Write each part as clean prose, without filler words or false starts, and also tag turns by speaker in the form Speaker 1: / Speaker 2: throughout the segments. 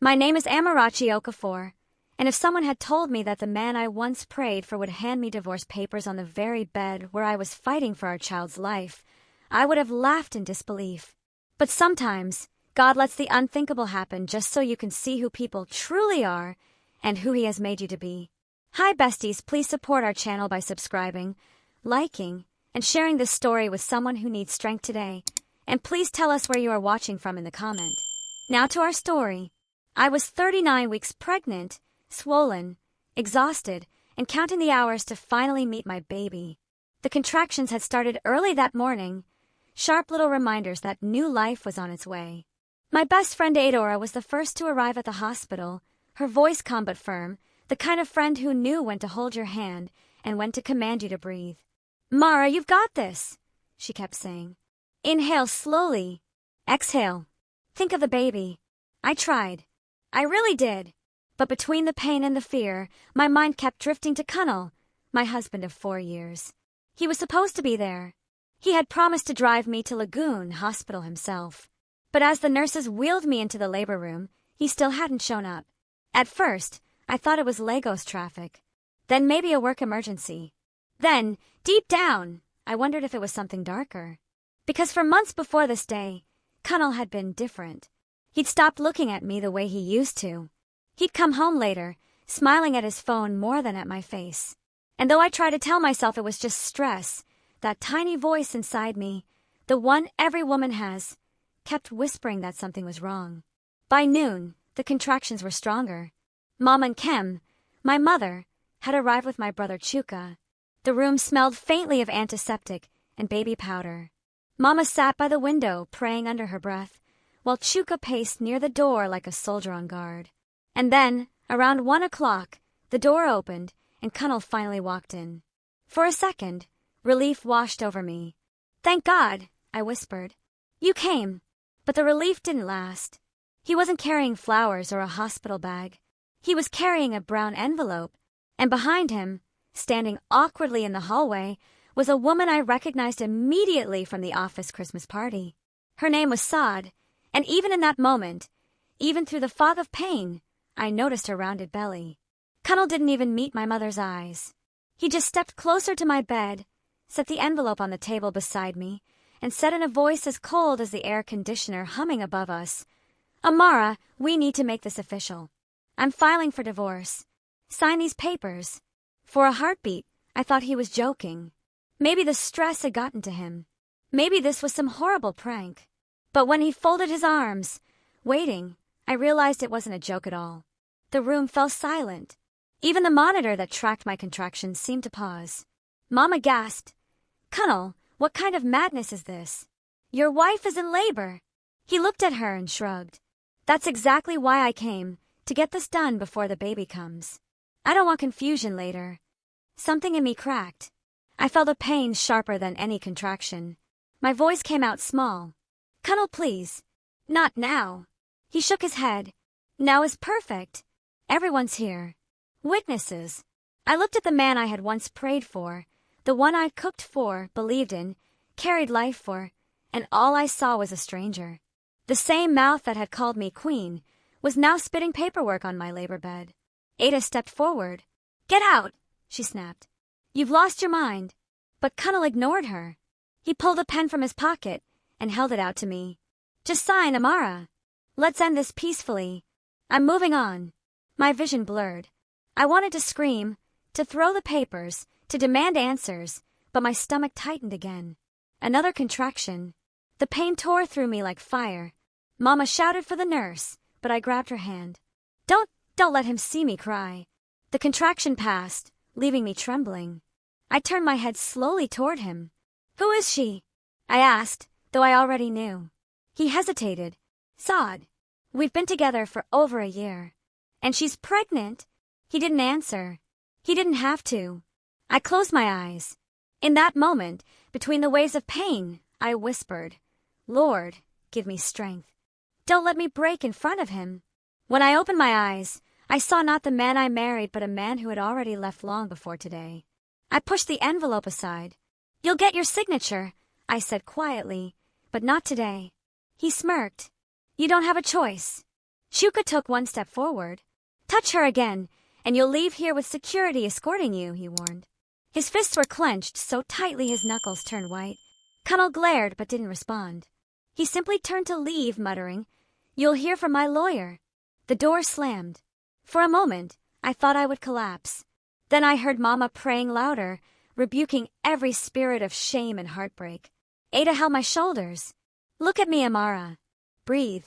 Speaker 1: My name is Amarachi Okafor, and if someone had told me that the man I once prayed for would hand me divorce papers on the very bed where I was fighting for our child's life, I would have laughed in disbelief. But sometimes, God lets the unthinkable happen just so you can see who people truly are and who He has made you to be. Hi besties, please support our channel by subscribing, liking, and sharing this story with someone who needs strength today. And please tell us where you are watching from in the comment. Now to our story. I was 39 weeks pregnant, swollen, exhausted, and counting the hours to finally meet my baby. The contractions had started early that morning, sharp little reminders that new life was on its way. My best friend Adora was the first to arrive at the hospital, her voice calm but firm, the kind of friend who knew when to hold your hand and when to command you to breathe. "Mara, you've got this," she kept saying. "Inhale slowly. Exhale. Think of the baby." I tried. I really did. But between the pain and the fear, my mind kept drifting to Kunal, my husband of 4 years. He was supposed to be there. He had promised to drive me to Lagoon Hospital himself. But as the nurses wheeled me into the labor room, he still hadn't shown up. At first, I thought it was Lagos traffic. Then maybe a work emergency. Then, deep down, I wondered if it was something darker. Because for months before this day, Kunal had been different. He'd stopped looking at me the way he used to. He'd come home later, smiling at his phone more than at my face. And though I tried to tell myself it was just stress, that tiny voice inside me, the one every woman has, kept whispering that something was wrong. By noon, the contractions were stronger. Mom and Kem, my mother, had arrived with my brother Chuka. The room smelled faintly of antiseptic and baby powder. Mama sat by the window, praying under her breath, while Chuka paced near the door like a soldier on guard. And then, around 1 o'clock, the door opened and Kunal finally walked in. For a second, relief washed over me. "Thank God," I whispered. "You came." But the relief didn't last. He wasn't carrying flowers or a hospital bag. He was carrying a brown envelope, and behind him, standing awkwardly in the hallway, was a woman I recognized immediately from the office Christmas party. Her name was Saad, and even in that moment, even through the fog of pain, I noticed her rounded belly. Kunal didn't even meet my mother's eyes. He just stepped closer to my bed, set the envelope on the table beside me, and said in a voice as cold as the air conditioner humming above us, "Amara, we need to make this official. I'm filing for divorce. Sign these papers." For a heartbeat, I thought he was joking. Maybe the stress had gotten to him. Maybe this was some horrible prank. But when he folded his arms, waiting, I realized it wasn't a joke at all. The room fell silent. Even the monitor that tracked my contractions seemed to pause. Mama gasped, "Kunal, what kind of madness is this? Your wife is in labor." He looked at her and shrugged. "That's exactly why I came, to get this done before the baby comes. I don't want confusion later." Something in me cracked. I felt a pain sharper than any contraction. My voice came out small. "Kunal, please. Not now." He shook his head. "Now is perfect. Everyone's here. Witnesses." I looked at the man I had once prayed for, the one I'd cooked for, believed in, carried life for, and all I saw was a stranger. The same mouth that had called me queen was now spitting paperwork on my labor bed. Ada stepped forward. "Get out," she snapped. "You've lost your mind." But Kunal ignored her. He pulled a pen from his pocket and held it out to me. "Just sign, Amara. Let's end this peacefully. I'm moving on." My vision blurred. I wanted to scream, to throw the papers, to demand answers, but my stomach tightened again. Another contraction. The pain tore through me like fire. Mama shouted for the nurse, but I grabbed her hand. Don't let him see me cry." The contraction passed, leaving me trembling. I turned my head slowly toward him. "Who is she?" I asked, though I already knew. He hesitated. "Saad. We've been together for over a year. And she's pregnant." He didn't answer. He didn't have to. I closed my eyes. In that moment, between the waves of pain, I whispered, "Lord, give me strength. Don't let me break in front of him." When I opened my eyes, I saw not the man I married but a man who had already left long before today. I pushed the envelope aside. "You'll get your signature," I said quietly, "but not today." He smirked. "You don't have a choice." Chuka took one step forward. Touch her again, and you'll leave here with security escorting you, he warned. His fists were clenched so tightly his knuckles turned white. Connell glared but didn't respond. He simply turned to leave, muttering, "You'll hear from my lawyer." The door slammed. For a moment, I thought I would collapse. Then I heard Mama praying louder, rebuking every spirit of shame and heartbreak. Ada held my shoulders. "Look at me, Amara. Breathe.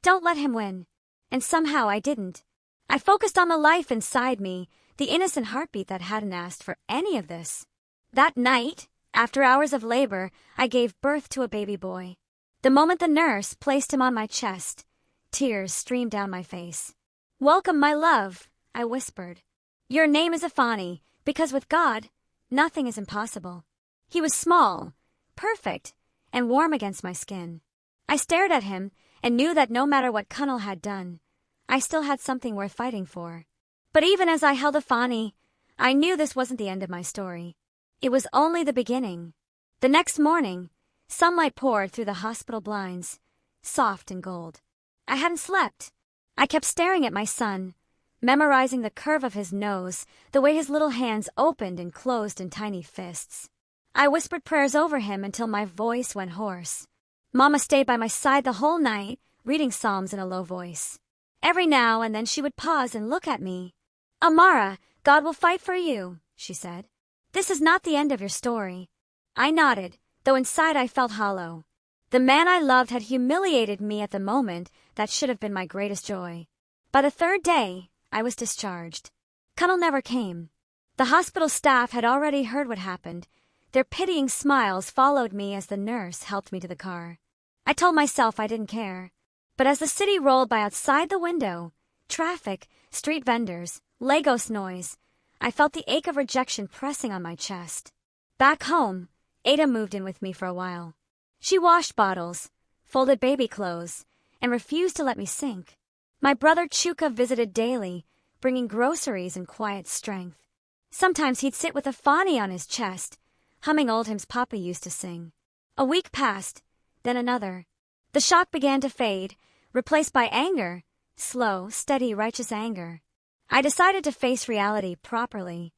Speaker 1: Don't let him win." And somehow I didn't. I focused on the life inside me, the innocent heartbeat that hadn't asked for any of this. That night, after hours of labor, I gave birth to a baby boy. The moment the nurse placed him on my chest, tears streamed down my face. "Welcome, my love," I whispered. "Your name is Afani, because with God, nothing is impossible." He was small, perfect, and warm against my skin. I stared at him and knew that no matter what Connell had done, I still had something worth fighting for. But even as I held Afani, I knew this wasn't the end of my story. It was only the beginning. The next morning, sunlight poured through the hospital blinds, soft and gold. I hadn't slept. I kept staring at my son, memorizing the curve of his nose, the way his little hands opened and closed in tiny fists. I whispered prayers over him until my voice went hoarse. Mama stayed by my side the whole night, reading psalms in a low voice. Every now and then she would pause and look at me. "Amara, God will fight for you," she said. "This is not the end of your story." I nodded, though inside I felt hollow. The man I loved had humiliated me at the moment that should have been my greatest joy. By the third day, I was discharged. Connell never came. The hospital staff had already heard what happened. Their pitying smiles followed me as the nurse helped me to the car. I told myself I didn't care. But as the city rolled by outside the window, traffic, street vendors, Lagos noise, I felt the ache of rejection pressing on my chest. Back home, Ada moved in with me for a while. She washed bottles, folded baby clothes, and refused to let me sink. My brother Chuka visited daily, bringing groceries and quiet strength. Sometimes he'd sit with a Afani on his chest, humming old hymns Papa used to sing. A week passed, then another. The shock began to fade, replaced by anger, slow, steady, righteous anger. I decided to face reality properly.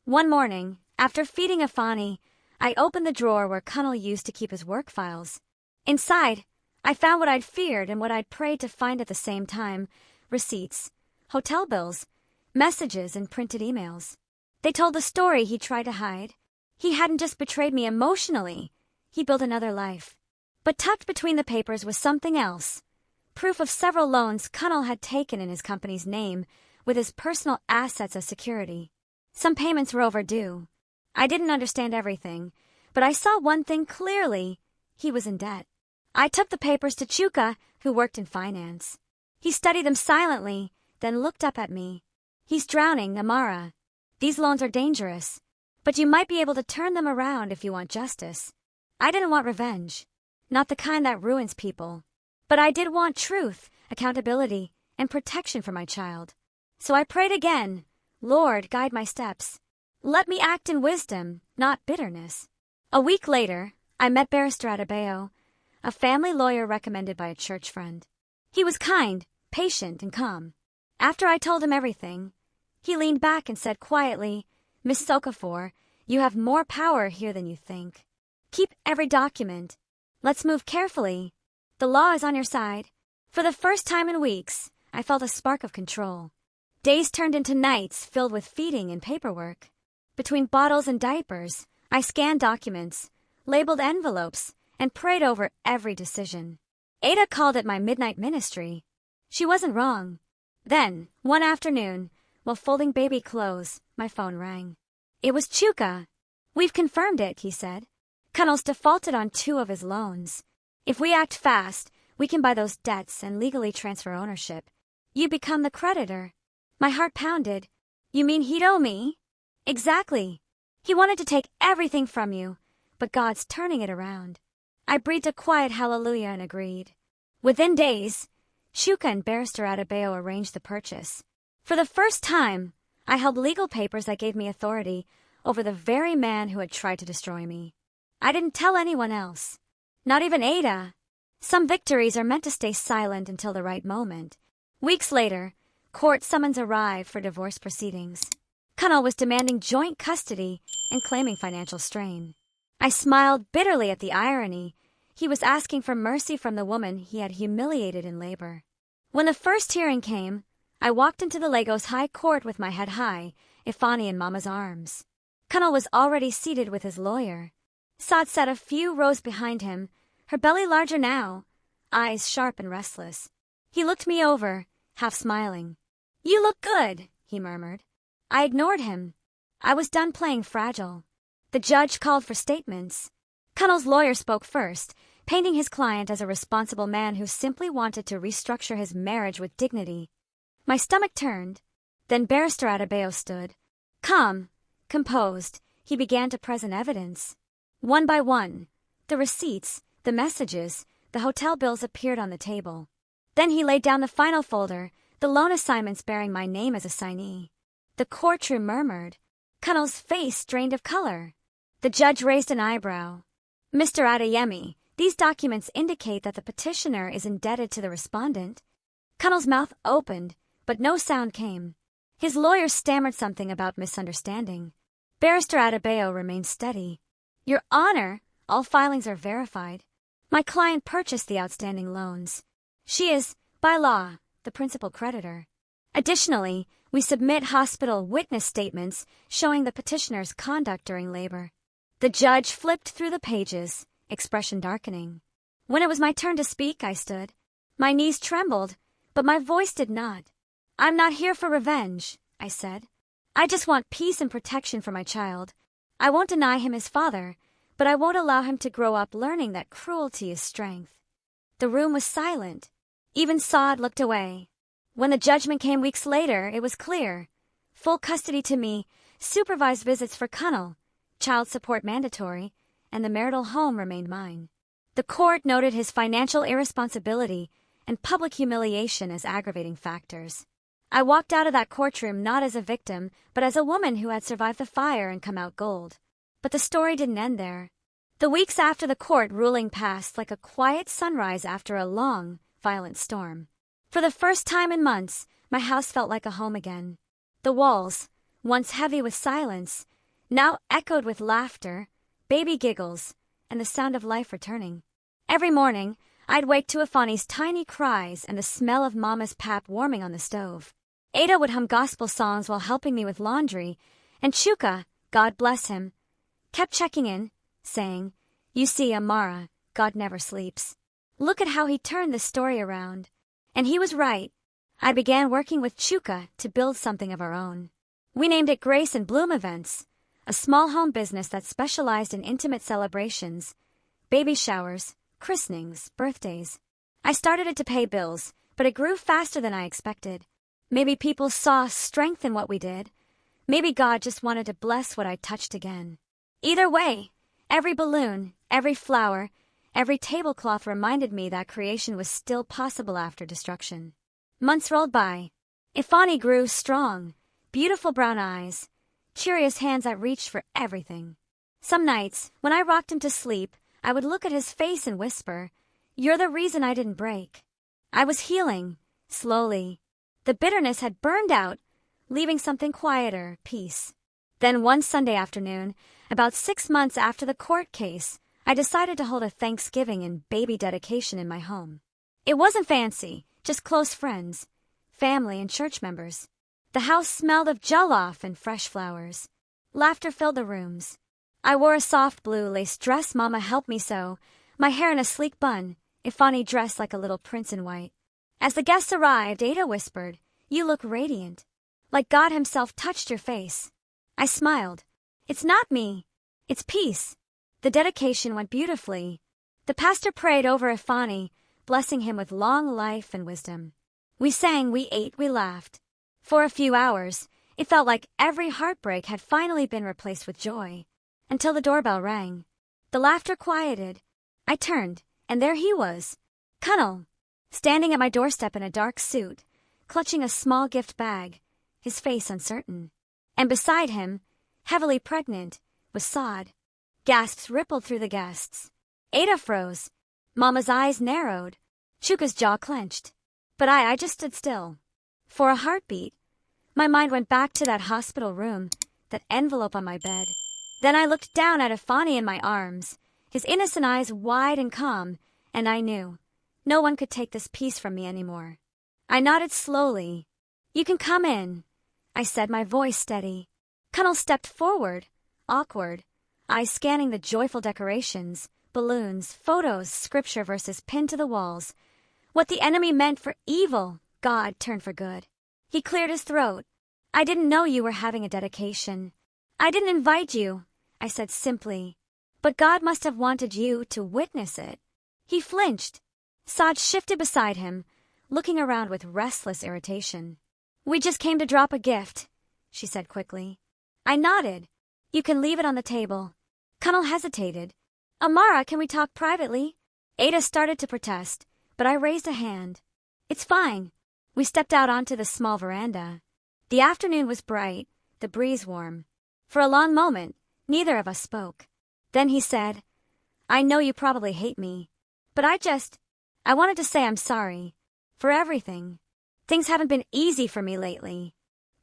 Speaker 1: One morning, after feeding Afani, I opened the drawer where Connell used to keep his work files. Inside, I found what I'd feared and what I'd prayed to find at the same time: receipts, hotel bills, messages, and printed emails. They told the story he tried to hide. He hadn't just betrayed me emotionally, he built another life. But tucked between the papers was something else: proof of several loans Connell had taken in his company's name, with his personal assets as security. Some payments were overdue. I didn't understand everything, but I saw one thing clearly: he was in debt. I took the papers to Chuka, who worked in finance. He studied them silently, then looked up at me. "He's drowning, Amara. These loans are dangerous, but you might be able to turn them around if you want justice." I didn't want revenge, not the kind that ruins people. But I did want truth, accountability, and protection for my child. So I prayed again: "Lord, guide my steps. Let me act in wisdom, not bitterness." A week later, I met Barrister Adebayo, a family lawyer recommended by a church friend. He was kind, patient, and calm. After I told him everything, he leaned back and said quietly, "Mrs. Okafor, you have more power here than you think. Keep every document. Let's move carefully. The law is on your side." For the first time in weeks, I felt a spark of control. Days turned into nights filled with feeding and paperwork. Between bottles and diapers, I scanned documents, labeled envelopes, and prayed over every decision. Ada called it my midnight ministry. She wasn't wrong. Then, one afternoon, while folding baby clothes, my phone rang. It was Chuka. "We've confirmed it," he said. "Connell's defaulted on 2 of his loans. If we act fast, we can buy those debts and legally transfer ownership. You become the creditor." My heart pounded. "You mean he'd owe me?" "Exactly. He wanted to take everything from you, but God's turning it around." I breathed a quiet hallelujah and agreed. Within days, Chuka and Barrister Adebayo arranged the purchase. For the first time, I held legal papers that gave me authority over the very man who had tried to destroy me. I didn't tell anyone else, not even Ada. Some victories are meant to stay silent until the right moment. Weeks later, court summons arrived for divorce proceedings. Kunnel was demanding joint custody and claiming financial strain. I smiled bitterly at the irony. He was asking for mercy from the woman he had humiliated in labor. When the first hearing came, I walked into the Lagos High Court with my head high, Ifani in Mama's arms. Kunnel was already seated with his lawyer. Saad sat a few rows behind him, her belly larger now, eyes sharp and restless. He looked me over, half smiling. "You look good," he murmured. I ignored him. I was done playing fragile. The judge called for statements. Kunnel's lawyer spoke first, painting his client as a responsible man who simply wanted to restructure his marriage with dignity. My stomach turned. Then Barrister Adebayo stood. Calm, composed, he began to present evidence. One by one, the receipts, the messages, the hotel bills appeared on the table. Then he laid down the final folder, the loan assignments bearing my name as a signee. The courtroom murmured. Kunnel's face drained of color. The judge raised an eyebrow. "Mr. Adeyemi, these documents indicate that the petitioner is indebted to the respondent." Kunnel's mouth opened, but no sound came. His lawyer stammered something about misunderstanding. Barrister Adebayo remained steady. "Your Honor, all filings are verified. My client purchased the outstanding loans. She is, by law, the principal creditor. Additionally, we submit hospital witness statements showing the petitioner's conduct during labor." The judge flipped through the pages, expression darkening. When it was my turn to speak, I stood. My knees trembled, but my voice did not. "I'm not here for revenge," I said. "I just want peace and protection for my child. I won't deny him his father, but I won't allow him to grow up learning that cruelty is strength." The room was silent. Even Saad looked away. When the judgment came weeks later, it was clear. Full custody to me, supervised visits for Kunnel, child support mandatory, and the marital home remained mine. The court noted his financial irresponsibility and public humiliation as aggravating factors. I walked out of that courtroom not as a victim, but as a woman who had survived the fire and come out gold. But the story didn't end there. The weeks after the court ruling passed like a quiet sunrise after a long, violent storm. For the first time in months, my house felt like a home again. The walls, once heavy with silence, now echoed with laughter, baby giggles, and the sound of life returning. Every morning, I'd wake to Ifani's tiny cries and the smell of Mama's pap warming on the stove. Ada would hum gospel songs while helping me with laundry, and Chuka, God bless him, kept checking in, saying, "You see, Amara, God never sleeps." Look at how he turned the story around. And he was right. I began working with Chuka to build something of our own. We named it Grace and Bloom Events, a small home business that specialized in intimate celebrations, baby showers, christenings, birthdays. I started it to pay bills, but it grew faster than I expected. Maybe people saw strength in what we did. Maybe God just wanted to bless what I touched again. Either way, every balloon, every flower, every tablecloth reminded me that creation was still possible after destruction. Months rolled by. Ifani grew strong, beautiful brown eyes, curious hands that reached for everything. Some nights, when I rocked him to sleep, I would look at his face and whisper, "You're the reason I didn't break." I was healing, slowly. The bitterness had burned out, leaving something quieter, peace. Then one Sunday afternoon, about 6 months after the court case, I decided to hold a Thanksgiving and baby dedication in my home. It wasn't fancy, just close friends, family and church members. The house smelled of jollof and fresh flowers. Laughter filled the rooms. I wore a soft blue lace dress Mama helped me sew, my hair in a sleek bun, Ifani dressed like a little prince in white. As the guests arrived, Ada whispered, "You look radiant. Like God himself touched your face." I smiled. "It's not me. It's peace." The dedication went beautifully. The pastor prayed over Ifani, blessing him with long life and wisdom. We sang, we ate, we laughed. For a few hours, it felt like every heartbreak had finally been replaced with joy. Until the doorbell rang. The laughter quieted. I turned, and there he was, Kunnel, standing at my doorstep in a dark suit, clutching a small gift bag, his face uncertain. And beside him, heavily pregnant, was Saad. Gasps rippled through the guests. Ada froze. Mama's eyes narrowed. Chuka's jaw clenched. But I just stood still. For a heartbeat, my mind went back to that hospital room, that envelope on my bed. Then I looked down at Afani in my arms, his innocent eyes wide and calm, and I knew no one could take this piece from me anymore. I nodded slowly. "You can come in," I said, my voice steady. Connell stepped forward, awkward, eyes scanning the joyful decorations, balloons, photos, scripture verses pinned to the walls. What the enemy meant for evil, God turned for good. He cleared his throat. "I didn't know you were having a dedication. I didn't invite you," I said simply. "But God must have wanted you to witness it." He flinched. Saj shifted beside him, looking around with restless irritation. "We just came to drop a gift," she said quickly. I nodded. "You can leave it on the table." Connell hesitated. "Amara, can we talk privately?" Ada started to protest, but I raised a hand. "It's fine." We stepped out onto the small veranda. The afternoon was bright, the breeze warm. For a long moment, neither of us spoke. Then he said, "I know you probably hate me, but I wanted to say I'm sorry. For everything. Things haven't been easy for me lately.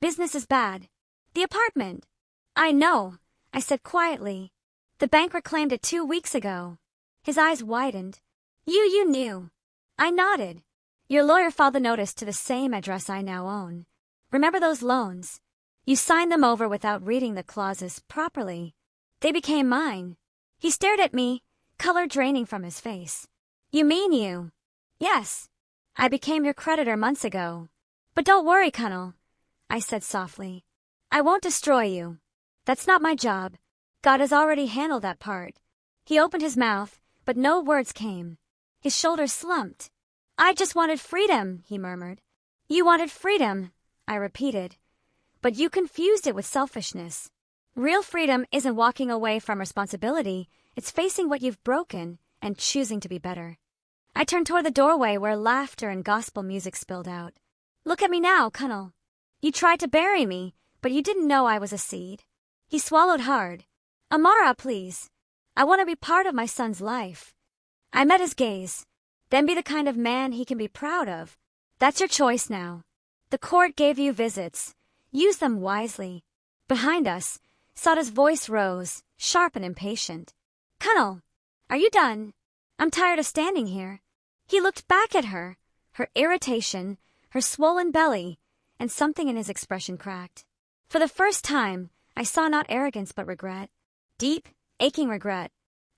Speaker 1: Business is bad. The apartment." "I know," I said quietly. "The bank reclaimed it 2 weeks ago." His eyes widened. You knew." I nodded. "Your lawyer filed the notice to the same address I now own. Remember those loans? You signed them over without reading the clauses properly. They became mine." He stared at me, color draining from his face. "You mean you?" "Yes. I became your creditor months ago. But don't worry, Connell," I said softly. "I won't destroy you. That's not my job. God has already handled that part." He opened his mouth, but no words came. His shoulders slumped. "I just wanted freedom," he murmured. "You wanted freedom," I repeated. "But you confused it with selfishness. Real freedom isn't walking away from responsibility, it's facing what you've broken and choosing to be better." I turned toward the doorway where laughter and gospel music spilled out. "Look at me now, Connell. You tried to bury me, but you didn't know I was a seed." He swallowed hard. "Amara, please. I want to be part of my son's life." I met his gaze. "Then be the kind of man he can be proud of. That's your choice now. The court gave you visits. Use them wisely." Behind us, Sada's voice rose, sharp and impatient. "Connell, are you done? I'm tired of standing here." He looked back at her irritation, her swollen belly, and something in his expression cracked. For the first time, I saw not arrogance but regret. Deep, aching regret.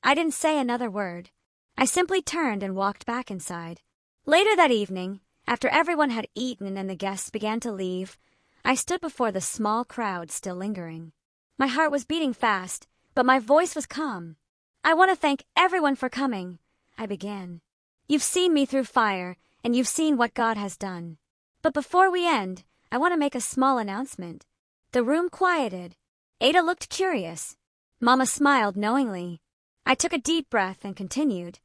Speaker 1: I didn't say another word. I simply turned and walked back inside. Later that evening, after everyone had eaten and the guests began to leave, I stood before the small crowd still lingering. My heart was beating fast, but my voice was calm. "I want to thank everyone for coming," I began. "You've seen me through fire, and you've seen what God has done. But before we end, I want to make a small announcement." The room quieted. Ada looked curious. Mama smiled knowingly. I took a deep breath and continued.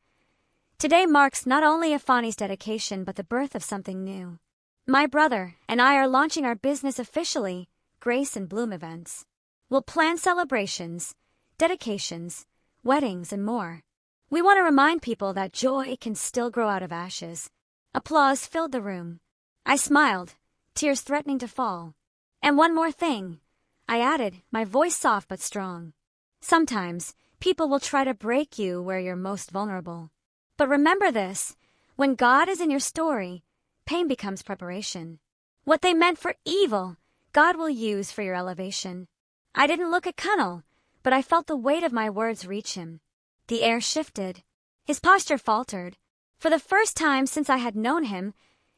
Speaker 1: "Today marks not only Afani's dedication but the birth of something new. My brother and I are launching our business officially, Grace and Bloom Events. We'll plan celebrations, dedications, weddings, and more. We want to remind people that joy can still grow out of ashes." Applause filled the room. I smiled, tears threatening to fall. "And one more thing," I added, my voice soft but strong. "Sometimes people will try to break you where you're most vulnerable. But remember this, when God is in your story, pain becomes preparation. What they meant for evil, God will use for your elevation." I didn't look at Connell, but I felt the weight of my words reach him. The air shifted. His posture faltered. For the first time since I had known him,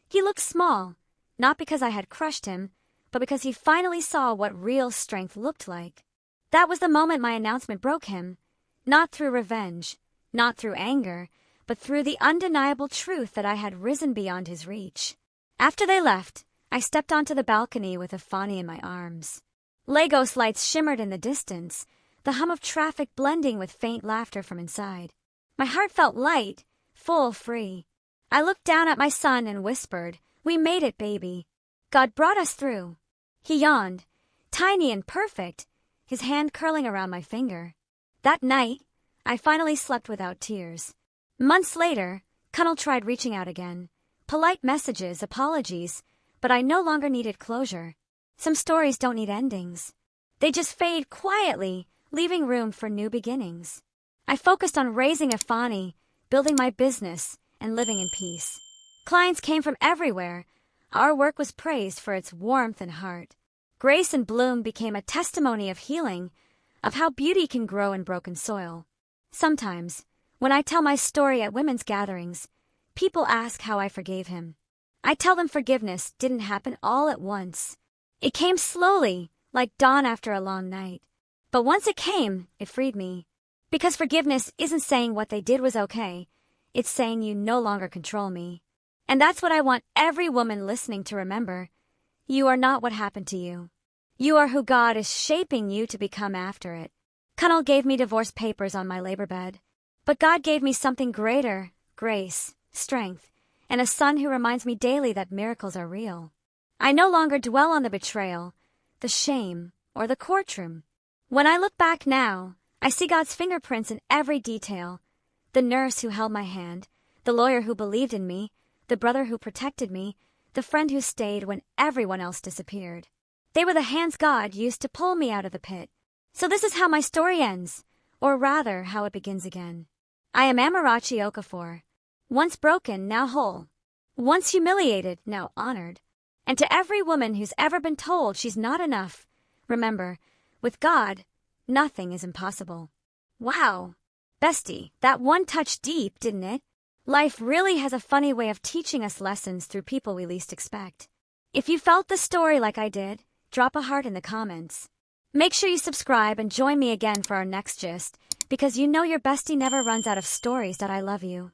Speaker 1: he looked small, not because I had crushed him, but because he finally saw what real strength looked like. That was the moment my announcement broke him, not through revenge, not through anger, but through the undeniable truth that I had risen beyond his reach. After they left, I stepped onto the balcony with Afani in my arms. Lagos lights shimmered in the distance, the hum of traffic blending with faint laughter from inside. My heart felt light, full, free. I looked down at my son and whispered, "We made it, baby. God brought us through." He yawned, tiny and perfect, his hand curling around my finger. That night, I finally slept without tears. Months later, Connell tried reaching out again, polite messages, apologies, but I no longer needed closure. Some stories don't need endings. They just fade quietly, leaving room for new beginnings. I focused on raising a Fani, building my business, and living in peace. Clients came from everywhere. Our work was praised for its warmth and heart. Grace and bloom became a testimony of healing, of how beauty can grow in broken soil. Sometimes, when I tell my story at women's gatherings, people ask how I forgave him. I tell them forgiveness didn't happen all at once. It came slowly, like dawn after a long night. But once it came, it freed me. Because forgiveness isn't saying what they did was okay. It's saying you no longer control me. And that's what I want every woman listening to remember. You are not what happened to you. You are who God is shaping you to become after it. Connell gave me divorce papers on my labor bed. But God gave me something greater, grace, strength, and a son who reminds me daily that miracles are real. I no longer dwell on the betrayal, the shame, or the courtroom. When I look back now, I see God's fingerprints in every detail. The nurse who held my hand, the lawyer who believed in me, the brother who protected me, the friend who stayed when everyone else disappeared. They were the hands God used to pull me out of the pit. So this is how my story ends, or rather, how it begins again. I am Amarachi Okafor. Once broken, now whole. Once humiliated, now honored. And to every woman who's ever been told she's not enough, remember, with God, nothing is impossible. Wow! Bestie, that one touched deep, didn't it? Life really has a funny way of teaching us lessons through people we least expect. If you felt the story like I did, drop a heart in the comments. Make sure you subscribe and join me again for our next gist, because you know your bestie never runs out of stories that I love you.